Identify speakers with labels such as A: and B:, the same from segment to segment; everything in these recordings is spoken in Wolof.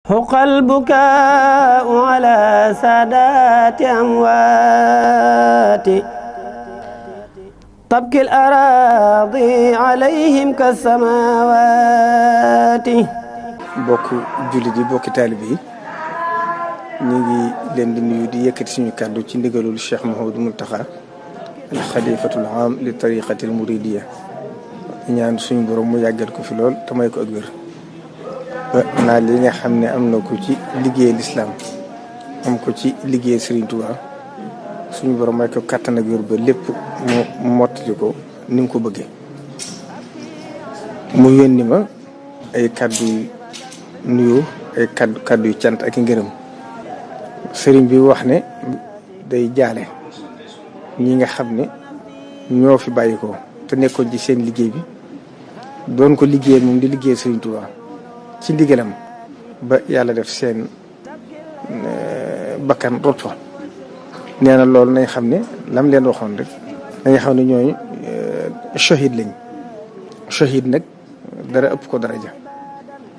A: حق البكاء على سادات أموات تبكي الأراضي عليهم كالسماوات
B: bokk jullit yi bokki taalib yi ñu ngi leen di nuyu di yëkkati suñu kàddu ci ndigalul Cheikh Mouhamadou Mountakha al xalifatul aam li tariqatil muridiyya ñaan suñu borom mu yàggal ko fi lool te may ko ak wér ba naa li nga xam ne am na ko ci liggéey lislaam am ko ci liggéey Serigne Touba suñu borom may ko kàttan ak wér ba lépp mu mottali ko ni mu ko bëggee mu yónni ma ay kàddu nuyu ay kàddu yu cant ak i ngërëm sëriñ bi wax ne day jaale ñi nga xam ne ñoo fi bàyyi ko te nekkoon ci seen liggéey bi doon ko liggéey moom di liggéey Sëriñ Tuubaa ci ndigalam ba yàlla def seen bakkan rot fa nee na loolu nañ xam ne lam leen waxoon rek nañ xam ne ñooñu shahid lañ shahid nag dara ëpp ko daraja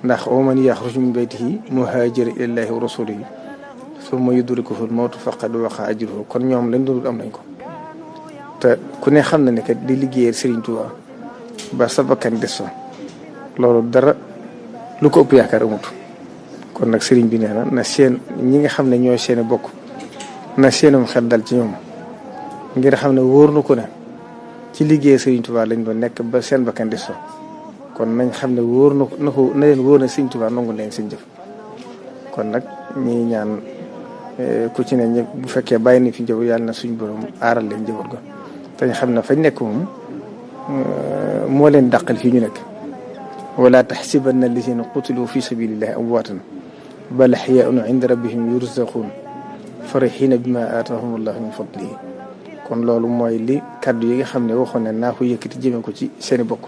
B: ndax wa man yaxruj min baytihi muhaajira ilallaahi wa rasuulihi summa yudrikuhu l-mawtu faqad waqa ajruhu kon ñoom lañ doon am nañ ko te ku ne xam na ne kat di liggéeyal Serigne Touba ba sa bakkan des fa loolu dara lu ko ëpp yaakaar amut kon nag Serigne bi nee na seen ñi nga xam ne ñooy seeni bokk na seenum xel dal ci ñoom ngir xam ne wóor na ko ne ci liggéeyal Serigne Touba lañ doon nekk ba seen bakkan des fa kon nañ xam ne wóor na ko na leen wóor na Serigne Touba nangu leen seen jëf kon nag ñi ñaan ku ci ne ñëpp bu fekkee bàyyi ni fi njaboot yàlla na suñu borom aaral leen njaboot ga te ñu xam ne fañ nekk moom moo leen dàqal fii ñu nekk wala taxsibanna allazina qutilu fi sabilillahi amwaatan bal ahyaa'un inda rabbihim yurzaquun farihina bima aataahum allahu min fadlihi kon loolu mooy li kaddu yi nga xam ne waxoon ne naa ko yëkkati jëme ko ci seeni bokk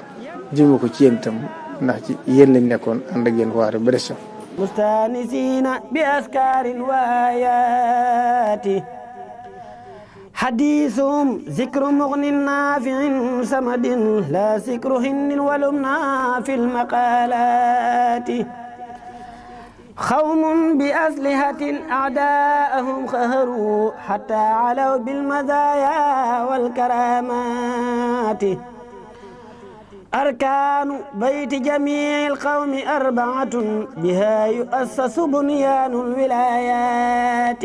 B: jëme ko ci yéen itam ndax ci yéen lañ nekkoon ànd ak yéen waare ba des
A: مستانسين بأذكار وآيات حديثهم ذكر مغن نافع سمد لا ذكر هن ولمنا في المقالات قوم بأسلحة أعداءهم خهروا حتى علوا بالمزايا والكرامات أركان بيت جميع القوم أربعة بها يؤسس بنيان الولايات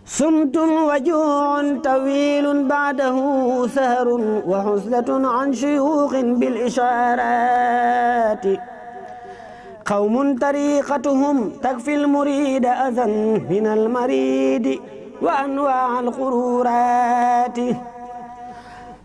A: صمت وجوع طويل بعده سهر وحزلة عن شيوخ بالإشارات قوم طريقتهم تكفي المريد أذى من المريد وأنواع القرورات